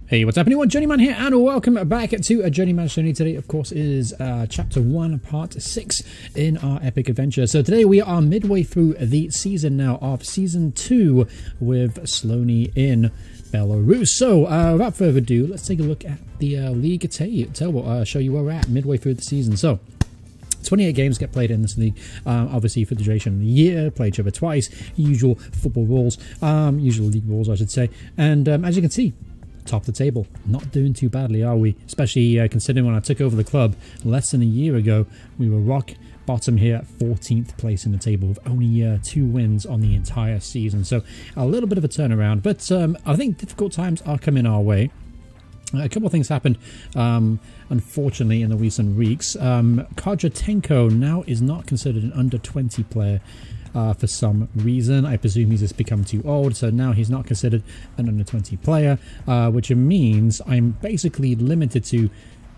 Hey, what's up everyone? Journeyman here, and welcome back to a Journeyman's Journey. Today, of course, is Chapter 1, Part 6 in our epic adventure. So today we are midway through the season now of Season 2 with Slonim in Belarus. So, without further ado, let's take a look at the league table. Show you where we're at midway through the season. So, 28 games get played in this league, obviously for the duration of the year, play each other twice, usual football rules, usual league rules I should say, and as you can see, top of the table, not doing too badly, are we? Especially considering when I took over the club less than a year ago, we were rock bottom here at 14th place in the table with only 2 wins on the entire season. So a little bit of a turnaround, but I think difficult times are coming our way. A couple of things happened, unfortunately, in the recent weeks. Kojatenko now is not considered an under-20 player for some reason. I presume he's just become too old, so now he's not considered an under-20 player, which means I'm basically limited to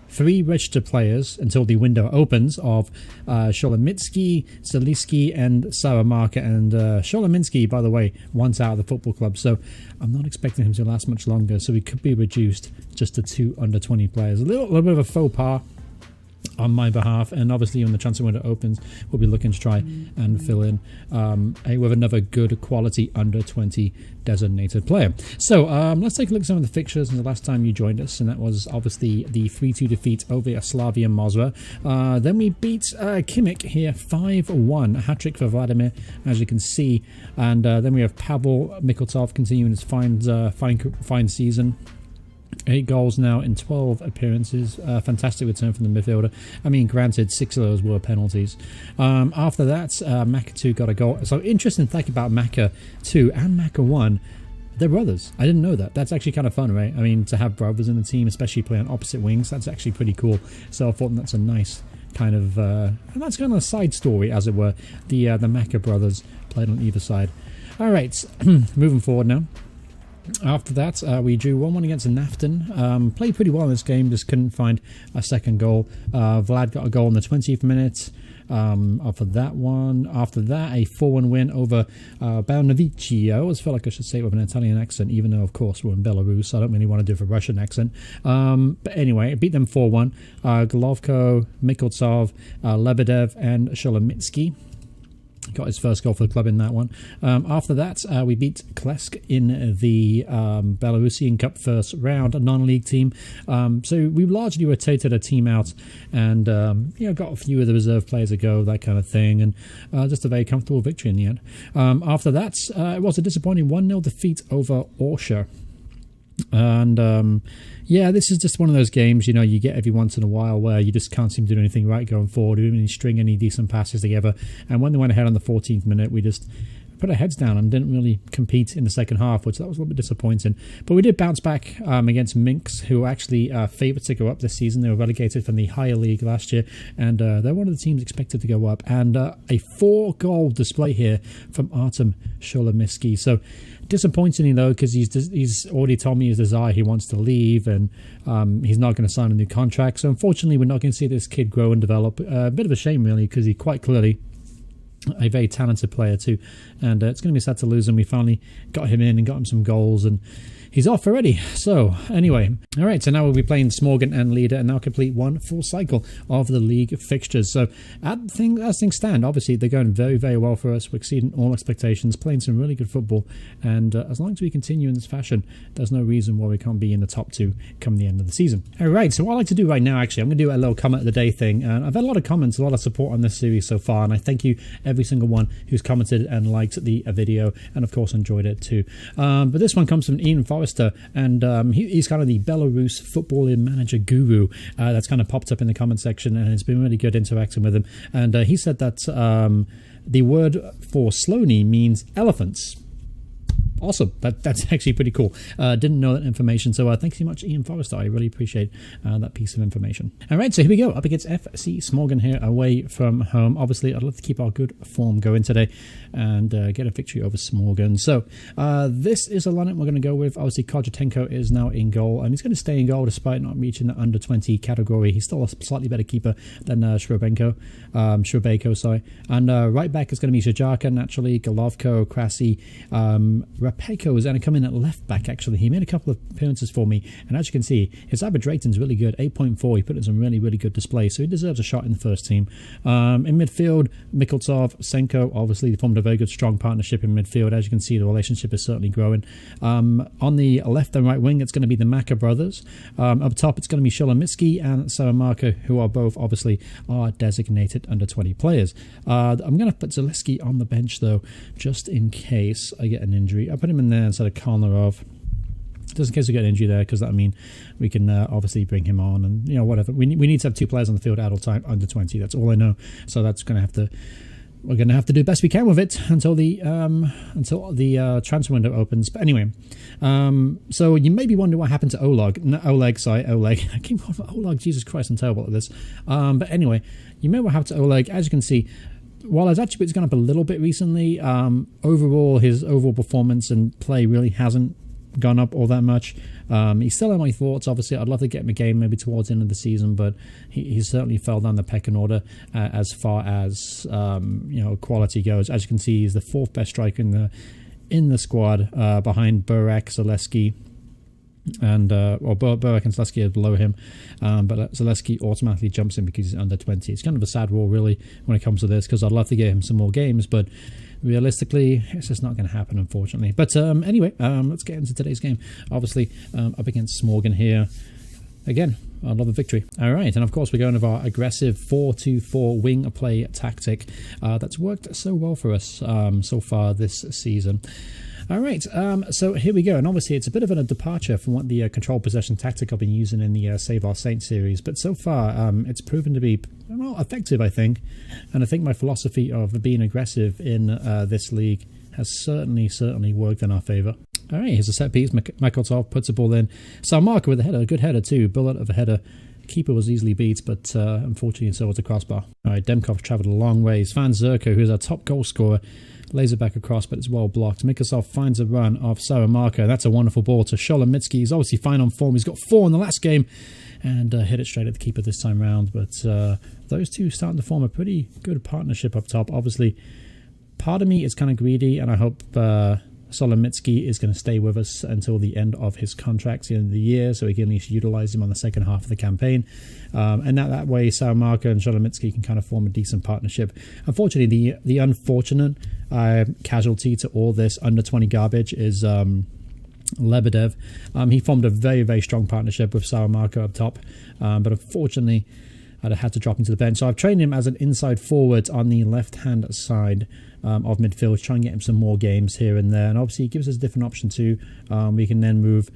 3 registered players until the window opens of Sholomitski, Zeliski, and Saramarka. And Sholominski, by the way, wants out of the football club, so I'm not expecting him to last much longer, so he could be reduced just to 2 under-20 players. A little bit of a faux pas on my behalf, and obviously when the transfer window opens, we'll be looking to try and fill in with another good quality under 20 designated player. So let's take a look at some of the fixtures from the last time you joined us, and that was obviously the 3-2 defeat over Slavia Mosra. Then we beat Kimmich here 5-1, a hat-trick for Vladimir, as you can see, and then we have Pavel Mikoltov continuing his fine season. 8 goals now in 12 appearances. Fantastic return from the midfielder. I mean, granted, 6 of those were penalties. After that, Maka 2 got a goal. So interesting fact about Maka 2 and Maka 1, they're brothers. I didn't know that. That's actually kind of fun, right? I mean, to have brothers in the team, especially playing on opposite wings, that's actually pretty cool. So I thought that's a nice kind of, and that's kind of a side story, as it were. The Maka brothers played on either side. All right, moving forward now. After that, we drew 1-1 against Nafton. Played pretty well in this game, just couldn't find a second goal. Vlad got a goal in the 20th minute for that one. After that, a 4-1 win over Balnovici. I always felt like I should say it with an Italian accent, even though, of course, we're in Belarus, so I don't really want to do it with a Russian accent. But anyway, I beat them 4-1. Golovko, Mikoltov, Lebedev, and Sholomitski got his first goal for the club in that one. After that, we beat Klesk in the Belarusian Cup first round, a non-league team. So we largely rotated a team out and got a few of the reserve players a go, that kind of thing, and just a very comfortable victory in the end. After that, it was a disappointing 1-0 defeat over Orsha. And this is just one of those games, you get every once in a while where you just can't seem to do anything right going forward, we didn't really string any decent passes together, and when they went ahead on the 14th minute, we just put our heads down and didn't really compete in the second half, which that was a little bit disappointing. But we did bounce back against Minx, who are actually favourites to go up this season. They were relegated from the higher league last year, and they're one of the teams expected to go up. And a 4-goal display here from Artem Sholomiski. So disappointing though, because he's already told me his desire, he wants to leave, and he's not going to sign a new contract. So unfortunately, we're not going to see this kid grow and develop. A bit of a shame, really, because he quite clearly a very talented player too, and it's going to be sad to lose him. We finally got him in and got him some goals, and he's off already. So anyway, all right, so now we'll be playing Smorgon and Leader, and now complete one full cycle of the league fixtures. So as things stand, obviously they're going very, very well for us. We're exceeding all expectations, playing some really good football, and as long as we continue in this fashion, there's no reason why we can't be in the top 2 come the end of the season. All right, so what I like to do right now, actually, I'm going to do a little comment of the day thing, and I've had a lot of comments, a lot of support on this series so far, and I thank you every single one who's commented and liked the video, and of course enjoyed it too. But this one comes from Ian Forrester, and he's kind of the Belarus footballing manager guru that's kind of popped up in the comment section, and it's been really good interacting with him. And he said that the word for Slonim means elephants. Awesome. That's actually pretty cool. Didn't know that information, so thanks so much, Ian Forrester. I really appreciate that piece of information. All right, so here we go. Up against f.c.Slonim here, away from home. Obviously, I'd love to keep our good form going today and get a victory over Smorgon. So this is a lineup we're going to go with. Obviously, Kojatenko is now in goal, and he's going to stay in goal despite not reaching the under 20 category. He's still a slightly better keeper than Shrebenko, sorry. And right back is going to be Shajaka, naturally, Golovko, Krasi, Peko is going to come in at left back, actually. He made a couple of appearances for me, and as you can see, his average rating's really good, 8.4. He put in some really, really good display, so he deserves a shot in the first team. In midfield, Mikultov, Senko, obviously formed a very good, strong partnership in midfield. As you can see, the relationship is certainly growing. On the left and right wing, it's going to be the Maka brothers. Up top, it's going to be Sholomitsky and Salamarka, who are both, obviously, are designated under 20 players. I'm going to put Zaleski on the bench, though, just in case I get an injury. I put him in there instead of Kolnarov, just in case we get an injury there, because that mean we can obviously bring him on, and whatever. We need to have 2 players on the field at all time under 20. That's all I know. So that's going to have to. We're going to have to do the best we can with it until the transfer window opens. But anyway, so you may be wondering what happened to Oleg. No, Oleg. I keep calling Oleg. Jesus Christ, I'm terrible at this. But anyway, you may know what happened to Oleg. As you can see, while his attributes gone up a little bit recently, overall his overall performance and play really hasn't gone up all that much. He's still in my thoughts. Obviously, I'd love to get him a game maybe towards the end of the season, but he certainly fell down the pecking order as far as quality goes. As you can see, he's the 4th best striker in the squad, behind Burak, Zaleski, and Burak and Zaleski are below him, but Zaleski automatically jumps in because he's under 20. It's kind of a sad rule, really, when it comes to this, because I'd love to get him some more games, but realistically, it's just not going to happen, unfortunately. But anyway, let's get into today's game. Obviously, up against Smorgon here. Again, I'd love a victory. All right, and of course, we're going with our aggressive 4-2-4 wing play tactic that's worked so well for us so far this season. All right, so here we go, and obviously it's a bit of a departure from what the control possession tactic I've been using in the Save Our Saints series, but so far it's proven to be effective, I think, and I think my philosophy of being aggressive in this league has certainly worked in our favour. All right, here's a set piece. Mikultov puts the ball in. Salmarka with a header, a good header too, bullet of a header. Keeper was easily beat, but unfortunately so was the crossbar. All right, Demkov travelled a long way. Svan Zerko, who's our top goal scorer, lays it back across, but it's well blocked. Mikultov finds a run off Salamarka. That's a wonderful ball to Sholomitsky. He's obviously fine on form. He's got 4 in the last game and hit it straight at the keeper this time round. But those two starting to form a pretty good partnership up top. Obviously, part of me is kind of greedy, and I hope Sholomitsky is going to stay with us until the end of his contract, the end of the year, so we can at least utilize him on the second half of the campaign. And that way, Salamarka and Sholomitsky can kind of form a decent partnership. Unfortunately, the unfortunate casualty to all this under 20 garbage is Lebedev. He formed a very, very strong partnership with Salamarka up top, but unfortunately, I'd had to drop him to the bench. So I've trained him as an inside forward on the left-hand side of midfield, try and get him some more games here and there. And obviously, it gives us a different option too. We can then move.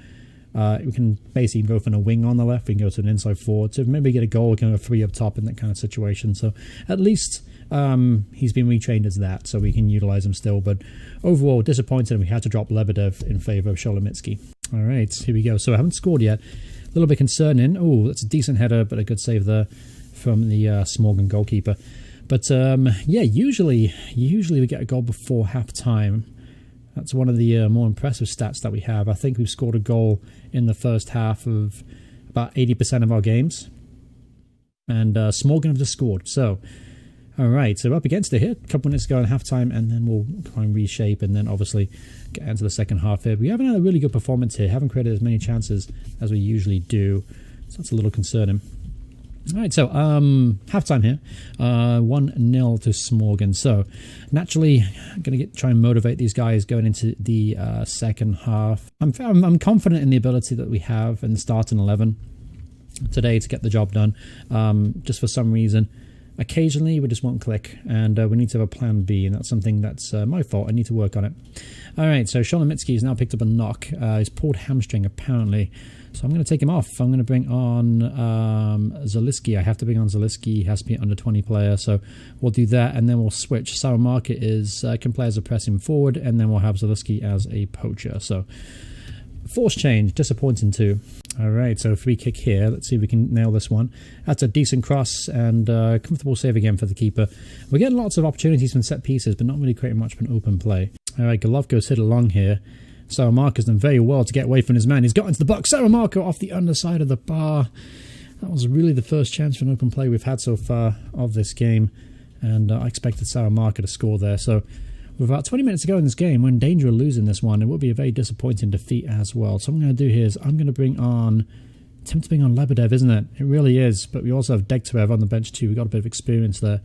We can basically go from a wing on the left. We can go to an inside forward to maybe get a goal. We can have 3 up top in that kind of situation. So at least he's been retrained as that, so we can utilize him still. But overall, disappointed, and we had to drop Lebedev in favour of Sholomitsky. All right, here we go. So I haven't scored yet. A little bit concerning. Oh, that's a decent header, but a good save there from the Smorgon goalkeeper. But yeah, usually we get a goal before half time. That's one of the more impressive stats that we have. I think we've scored a goal in the first half of about 80% of our games, and Smorgon have just scored. So, all right, so we're up against it here. A couple minutes to go in half time, and then we'll try and reshape, and then obviously get into the second half here. We haven't had a really good performance here. Haven't created as many chances as we usually do, so that's a little concerning. All right, so halftime here, 1-0 to Smorgon. So naturally, I'm going to try and motivate these guys going into the second half. I'm confident in the ability that we have in the starting 11 today to get the job done. Just for some reason, occasionally we just won't click, and we need to have a plan B, and that's something that's my fault. I need to work on it. All right, so Sholomitsky has now picked up a knock. He's pulled hamstring apparently. So I'm going to take him off. I'm going to bring on Zaleski. I have to bring on Zaleski. He has to be an under 20 player. So we'll do that, and then we'll switch. Salamarka can play as a pressing forward, and then we'll have Zaleski as a poacher. So force change, disappointing too. All right, so free kick here. Let's see if we can nail this one. That's a decent cross and comfortable save again for the keeper. We're getting lots of opportunities from set pieces, but not really creating much from open play. All right, Golovko's hit along here. Salamarka's done very well to get away from his man. He's got into the box. Salamarka off the underside of the bar. That was really the first chance for an open play we've had so far of this game, and I expected Salamarka to score there. So With about 20 minutes to go in this game, we're in danger of losing this one. It would be a very disappointing defeat as well. So what I'm going to do here is I'm going to bring on... Tempted to bring on Lebedev, isn't it? It really is. But we also have Degtyarev on the bench too. We've got a bit of experience there.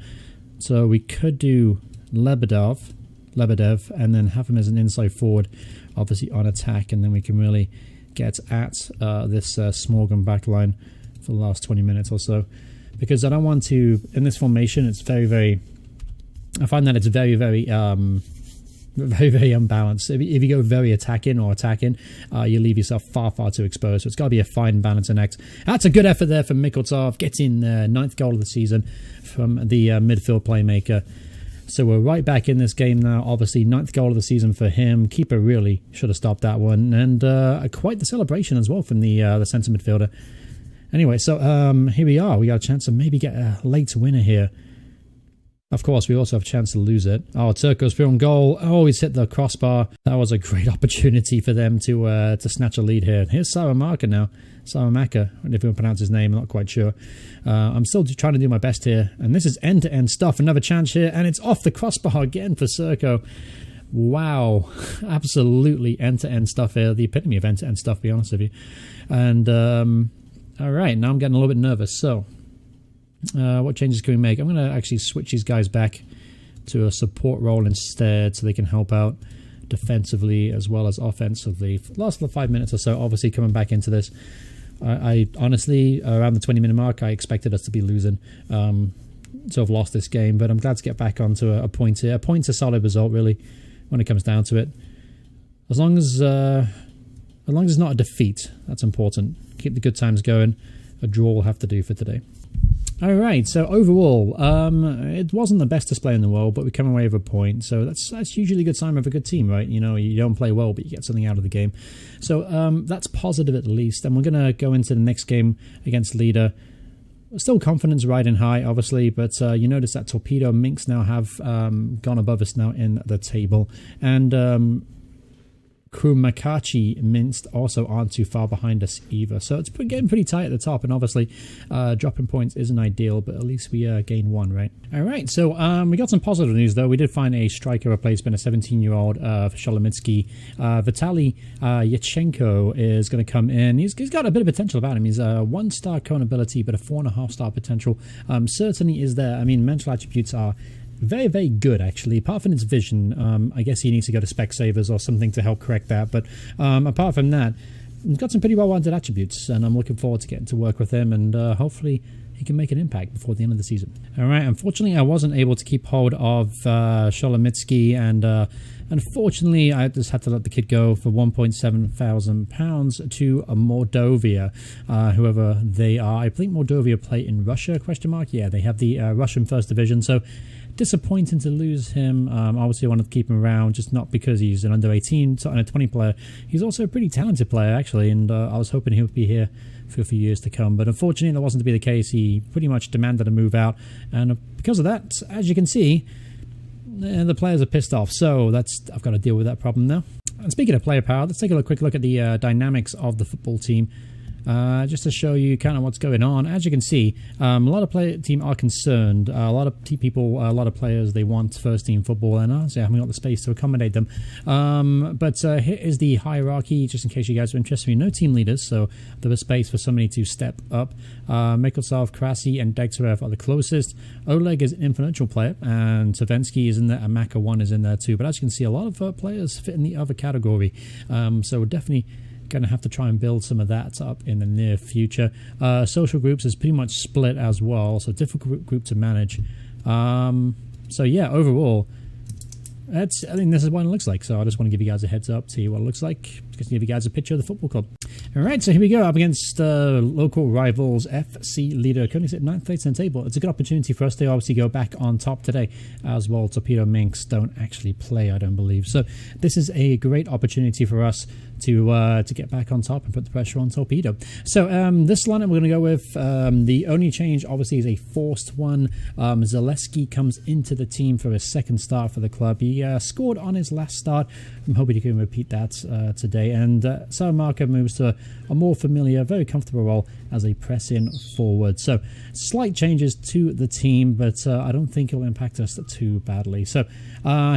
So we could do Lebedev, and then have him as an inside forward, obviously on attack. And then we can really get at this Smorgon backline for the last 20 minutes or so. Because I don't want to... In this formation, it's very, very... I find that it's very, very unbalanced. If you go very attacking, you leave yourself far too exposed. So it's got to be a fine balance and act. That's a good effort there from Mikultov, getting the 9th goal of the season from the midfield playmaker. So we're right back in this game now. Obviously, 9th goal of the season for him. Keeper really should have stopped that one. And quite the celebration as well from the centre midfielder. Anyway, so here we are. We got a chance to maybe get a late winner here. Of course, we also have a chance to lose it. Oh, Turco's through on goal. Oh, he's hit the crossbar. That was a great opportunity for them to snatch a lead here. Here's Saramaka now. Saramaka, if you pronounce his name, I'm not quite sure. I'm still trying to do my best here. And this is end-to-end stuff. Another chance here, and it's off the crossbar again for Serco. Wow. Absolutely end-to-end stuff here. The epitome of end-to-end stuff, to be honest with you. And, all right, now I'm getting a little bit nervous. So... what changes can we make? I'm going to actually switch these guys back to a support role instead so they can help out defensively as well as offensively. For the last 5 minutes or so, obviously coming back into this, I honestly, around the 20-minute mark, I expected us to be losing. Sort of lost this game, but I'm glad to get back onto a point here. A point's a solid result, really, when it comes down to it. As long as it's not a defeat, that's important. Keep the good times going. A draw will have to do for today. Alright, so overall, it wasn't the best display in the world, but we come away with a point, so that's usually a good sign of a good team, right? You know, you don't play well, but you get something out of the game. So that's positive at least, and we're going to go into the next game against Leader. Still confidence riding high, obviously, but you notice that Torpedo Minx now have gone above us now in the table, and Krumakachi Minsk also aren't too far behind us either. So it's getting pretty tight at the top, and obviously dropping points isn't ideal, but at least we gain one, right? All right, so we got some positive news, though. We did find a striker replacement, a 17-year-old for Sholomitsky. Vitaly Yachenko is going to come in. He's got a bit of potential about him. He's a 1-star cone ability, but a 4.5-star potential. Certainly is there. I mean, mental attributes are very, very good, actually. Apart from its vision, I guess he needs to go to Specsavers or something to help correct that. But apart from that, he's got some pretty well-rounded attributes, and I'm looking forward to getting to work with him, and hopefully he can make an impact before the end of the season. All right, unfortunately, I wasn't able to keep hold of Sholomitsky, and unfortunately, I just had to let the kid go for £1,700 to Mordovia, whoever they are. I think Mordovia play in Russia, ? Yeah, they have the Russian First Division, so disappointing to lose him. Obviously, I wanted to keep him around, just not because he's an under-18 and a 20 player. He's also a pretty talented player, actually, and I was hoping he would be here for a few years to come. But unfortunately, that wasn't to be the case. He pretty much demanded a move out, and because of that, as you can see, the players are pissed off. So I've got to deal with that problem now. And speaking of player power, let's take a quick look at the dynamics of the football team. Just to show you kind of what's going on. As you can see, a lot of team are concerned. A lot of people, a lot of players, they want first team football, and honestly, I haven't got the space to accommodate them. But here is the hierarchy, just in case you guys are interested. No team leaders, so there is space for somebody to step up. Mikultov, Krasi, and Degtyarev are the closest. Oleg is an influential player, and Savensky is in there, and Maka 1 is in there too. But as you can see, a lot of players fit in the other category. So we're definitely going to have to try and build some of that up in the near future. Social groups is pretty much split as well, so difficult group to manage. So yeah, overall, I think this is what it looks like. So I just want to give you guys a heads up, see what it looks like, just give you guys a picture of the football club. All right, so here we go, up against local rivals FC Leader, currently sit 9th place in the table. It's a good opportunity for us to obviously go back on top today, as well. Torpedo Minx don't actually play, I don't believe. So this is a great opportunity for us to get back on top and put the pressure on Torpedo. So this lineup we're going to go with, the only change obviously is a forced one. Zaleski comes into the team for his second start for the club. He scored on his last start. I'm hoping he can repeat that today. And Salamanca moves to a more familiar, very comfortable role as a press-in forward. So slight changes to the team, but I don't think it'll impact us too badly. So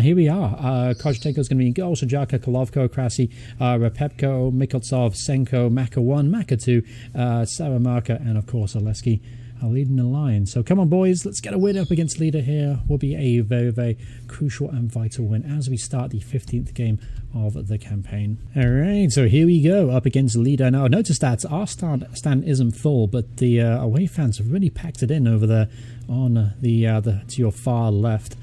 here we are. Kochetenko is going to be in goal. Sajaka, Kolovko, Krasi, Repepko, Mikoltsov, Senko, Maka 1, Maka 2, Saramarka, and of course Oleski are leading the line. So come on, boys, let's get a win up against Leader here. Will be a very, very crucial and vital win as we start the 15th game of the campaign. All right, so here we go up against Leader. Now, notice that our stand isn't full, but the away fans have really packed it in over there on the to your far left.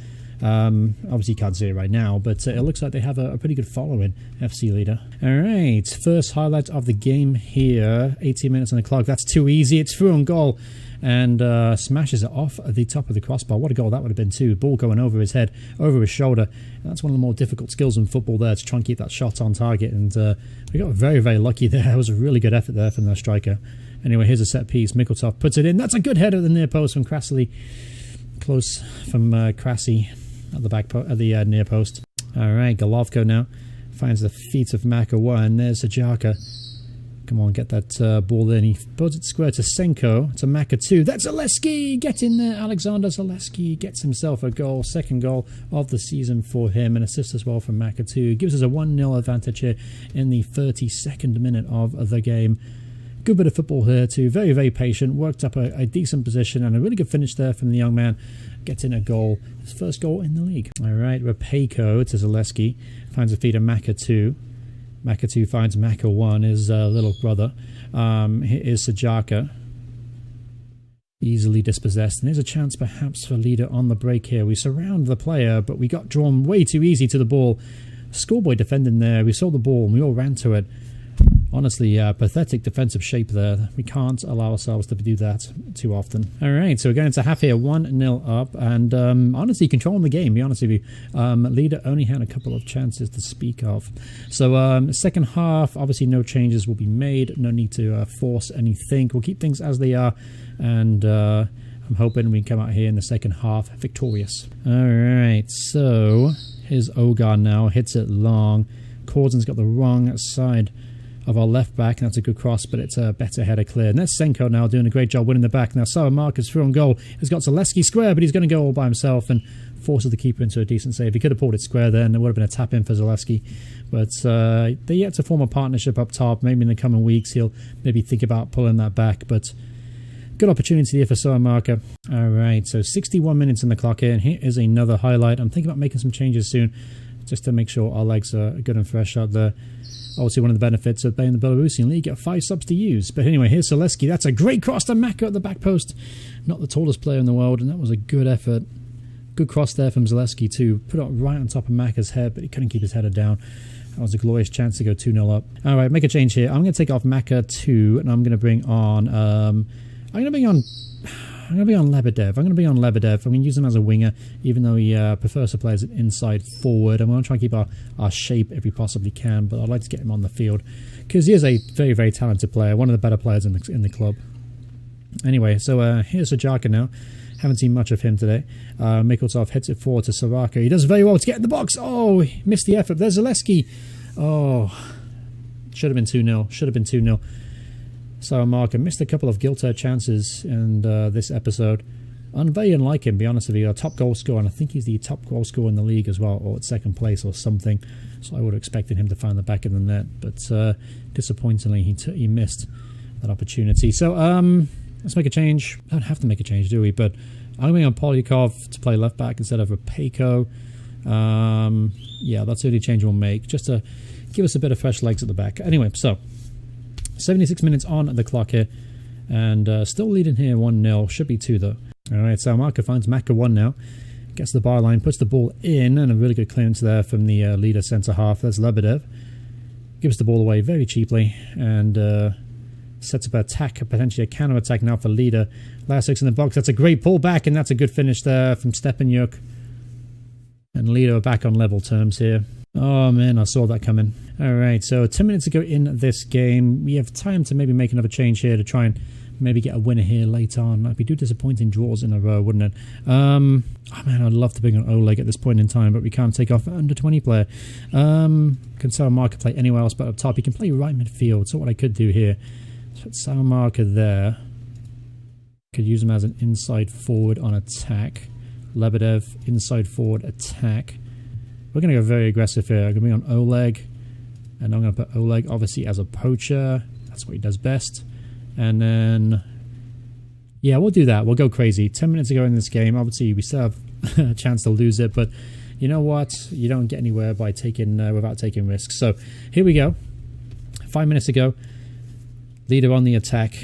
Obviously you can't see it right now, but it looks like they have a pretty good following, FC Leader. Alright, first highlight of the game here. 18 minutes on the clock. That's too easy. It's through on goal and smashes it off the top of the crossbar. What a goal that would have been too. Ball going over his head, over his shoulder. That's one of the more difficult skills in football there, to try and keep that shot on target, and we got very, very lucky there. It was a really good effort there from the striker. Anyway, here's a set piece. Mikoltsov puts it in. That's a good header at the near post from Krasly. Close from Krasy at the back at the near post. All right, Golovko now finds the feet of Maka 1. There's Sajaka. Come on, get that ball in. He puts it square to Senko, to Maka 2. That's Oleski! Get in there, Alexander Zaleski gets himself a goal. Second goal of the season for him. An assist as well from Maka 2. Gives us a 1-0 advantage here in the 32nd minute of the game. Good bit of football here too. Very, very patient. Worked up a decent position and a really good finish there from the young man. Getting a goal. His first goal in the league. All right, Repeko to Zaleski. Finds a feed of Maka 2. Maka 2 finds Maka 1, his little brother. Here is Sajaka. Easily dispossessed. And there's a chance perhaps for Leader on the break here. We surround the player, but we got drawn way too easy to the ball. Schoolboy defending there. We saw the ball and we all ran to it. Honestly, pathetic defensive shape there. We can't allow ourselves to do that too often. All right, so we're going into half here, 1-0 up, and honestly, controlling the game, be honest with you. Leader only had a couple of chances to speak of. So second half, obviously no changes will be made. No need to force anything. We'll keep things as they are, and I'm hoping we can come out here in the second half victorious. All right, so here's Ogar now. Hits it long. Corden's got the wrong side of our left back, and that's a good cross, but it's a better header clear. And there's Senko now doing a great job winning the back. Now Saramarka's through on goal. He's got Zaleski square, but he's going to go all by himself and forces the keeper into a decent save. He could have pulled it square there, and there would have been a tap in for Zaleski. But they're yet to form a partnership up top. Maybe in the coming weeks he'll maybe think about pulling that back, but good opportunity here for Saramarka. All right, so 61 minutes in the clock here, and here is another highlight. I'm thinking about making some changes soon, just to make sure our legs are good and fresh out there. Obviously, one of the benefits of playing the Belarusian League, you get 5 subs to use. But anyway, here's Zaleski. That's a great cross to Maka at the back post. Not the tallest player in the world, and that was a good effort. Good cross there from Zaleski too. Put it right on top of Maka's head, but he couldn't keep his header down. That was a glorious chance to go 2-0 up. All right, make a change here. I'm going to take off Maka 2, and I'm going to bring on... I'm going to bring on Lebedev. I'm going to use him as a winger, even though he prefers to play as an inside forward. I'm going to try and keep our shape if we possibly can, but I'd like to get him on the field because he is a very, very talented player, one of the better players in the club. Anyway, so here's Sajaka now. Haven't seen much of him today. Mikoltsov hits it forward to Saraka. He does very well to get in the box. Oh, he missed the effort. There's Zaleski. Oh, should have been 2-0. Saramarka missed a couple of gilt-edged chances in this episode. Very unlike him, be honest with you. A top goal scorer, and I think he's the top goal scorer in the league as well, or at second place or something. So I would have expected him to find the back of the net, but disappointingly he missed that opportunity. So let's make a change. We don't have to make a change, do we? But I'm going on Polyakov to play left back instead of Repeko. Yeah, that's the only change we'll make, just to give us a bit of fresh legs at the back. Anyway, so 76 minutes on the clock here, and still leading here 1-0. Should be 2 though. Alright, so Marka finds Maka 1 now. Gets the byline, puts the ball in, and a really good clearance there from the leader centre half. There's Lebedev. Gives the ball away very cheaply, and sets up an attack, potentially a counter attack now for leader. Last 6 in the box. That's a great pull back, and that's a good finish there from Stepanuk. And leader are back on level terms here. Oh man, I saw that coming. Alright, so 10 minutes ago in this game, we have time to maybe make another change here to try and maybe get a winner here later on. That'd be two disappointing draws in a row, wouldn't it? Oh man, I'd love to bring on Oleg at this point in time, but we can't take off an under 20 player. Can Salamanca play anywhere else but up top? He can play right midfield, so what I could do here is put Salamanca there. Could use him as an inside forward on attack. Lebedev, inside forward attack. We're going to go very aggressive here. I'm going to bring on Oleg, and I'm going to put Oleg obviously as a poacher. That's what he does best. And then, yeah, we'll do that. We'll go crazy. 10 minutes ago in this game, obviously we still have a chance to lose it, but you know what? You don't get anywhere by taking without taking risks. So here we go. 5 minutes ago, leader on the attack.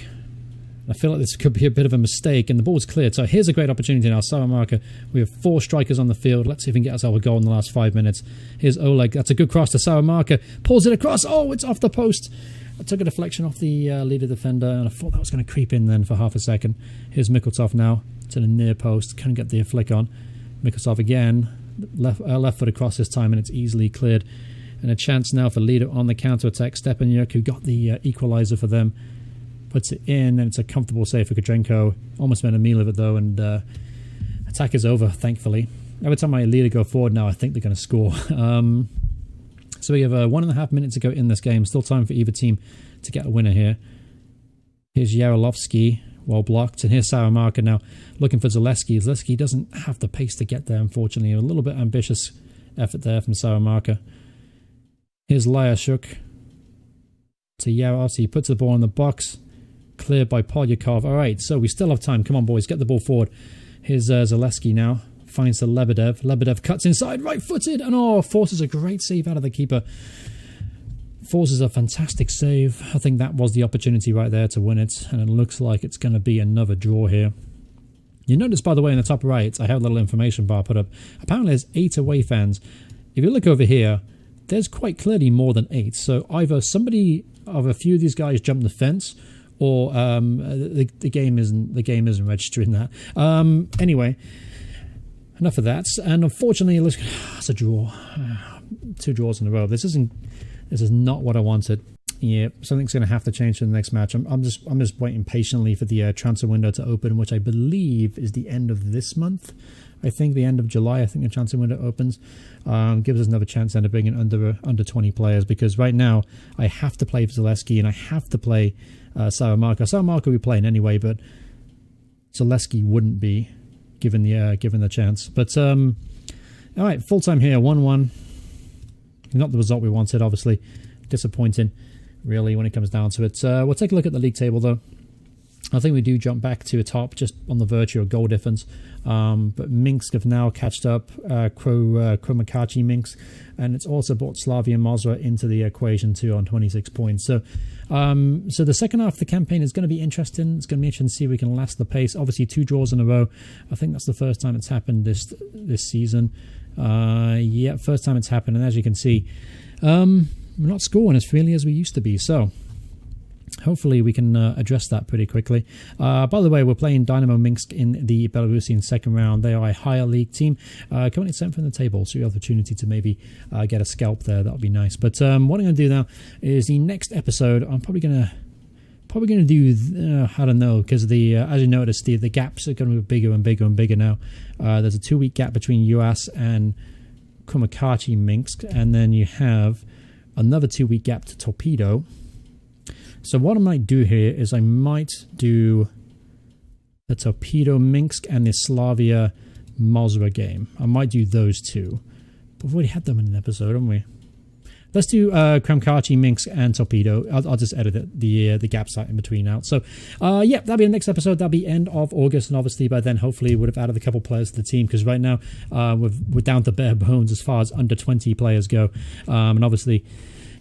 I feel like this could be a bit of a mistake, and the ball's cleared. So here's a great opportunity now. Salamanca, we have 4 strikers on the field. Let's see if we can get ourselves a goal in the last 5 minutes. Here's Oleg. That's a good cross to Salamanca. Pulls it across. Oh, it's off the post. I took a deflection off the leader defender, and I thought that was going to creep in then for half a second. Here's Mikotov now to the near post. Couldn't get the flick on. Mikotov again. Left foot across this time, and it's easily cleared. And a chance now for leader on the counter-attack. Stepanyuk, who got the equaliser for them. Puts it in, and it's a comfortable save for Kudrenko. Almost made a meal of it though, and attack is over, thankfully. Every time my leader go forward now, I think they're going to score. So we have 1.5 minutes to go in this game. Still time for either team to get a winner here. Here's Yarolovsky, well blocked, and here's Salamanca now looking for Zaleski. Zaleski doesn't have the pace to get there, unfortunately. A little bit ambitious effort there from Salamanca. Here's Lyashuk to Yarolovsky. He puts the ball in the box. Cleared by Polyakov. Alright, so we still have time. Come on, boys, get the ball forward. Here's Zaleski now. Finds the Lebedev. Lebedev cuts inside, right-footed, and forces a great save out of the keeper. Forces a fantastic save. I think that was the opportunity right there to win it, and it looks like it's going to be another draw here. You notice, by the way, in the top right, I have a little information bar put up. Apparently there's 8 away fans. If you look over here, there's quite clearly more than 8. So either somebody of a few of these guys jumped the fence, or the game isn't registering that. Anyway, enough of that. And unfortunately, it's a draw. 2 draws in a row. This is not what I wanted. Yeah, something's going to have to change for the next match. I'm just waiting patiently for the transfer window to open, which I believe is the end of this month. I think the end of July. I think the transfer window opens. Gives us another chance then to bring in under 20 players, because right now I have to play Zaleski and I have to play Salamanca. Salamanca will be playing anyway, but Zaleski wouldn't be given the chance. But all right, full time here, 1-1. Not the result we wanted, obviously. Disappointing, really, when it comes down to it. We'll take a look at the league table, though. I think we do jump back to a top just on the virtue of goal difference. But Minsk have now catched up, Kromakachi Minsk, and it's also brought Slavia Mosra into the equation too on 26 points. So the second half of the campaign is going to be interesting. It's going to be interesting to see if we can last the pace. Obviously 2 draws in a row. I think that's the first time it's happened this season. Yeah, first time it's happened, and as you can see, we're not scoring as freely as we used to be. So hopefully we can address that pretty quickly. By the way, we're playing Dynamo Minsk in the Belarusian second round. They are a higher league team, currently 7th in the table, so you have the opportunity to maybe get a scalp there. That would be nice. But what I'm going to do now is the next episode. I'm probably going to do I don't know, because as you notice, the gaps are going to be bigger and bigger and bigger now. There's a 2-week gap between UAS and Kromakachi Minsk, and then you have another 2-week gap to Torpedo. So what I might do here is I might do the Torpedo Minsk and the Slavia Mosra game. I might do those 2. But we've already had them in an episode, haven't we? Let's do Kromakachi Minsk and Torpedo. I'll just edit the gaps out in between out. So yeah, that'll be the next episode. That'll be end of August, and obviously by then hopefully would have added a couple players to the team, because right now we're down to bare bones as far as under 20 players go, and obviously,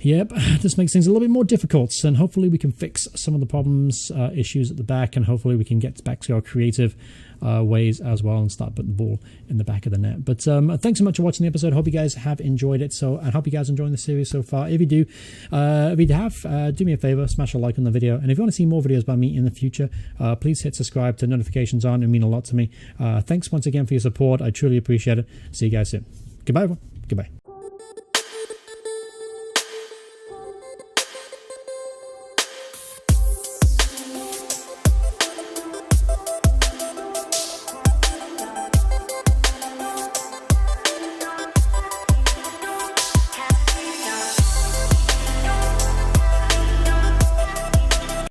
yep, this makes things a little bit more difficult, and hopefully we can fix some of the problems, issues at the back, and hopefully we can get back to our creative ways as well and start putting the ball in the back of the net. But thanks so much for watching the episode. Hope you guys have enjoyed it. So I hope you guys are enjoying the series so far. If you do, do me a favor, smash a like on the video. And if you want to see more videos by me in the future, please hit subscribe, turn notifications on. It would mean a lot to me. Thanks once again for your support. I truly appreciate it. See you guys soon. Goodbye, everyone. Goodbye.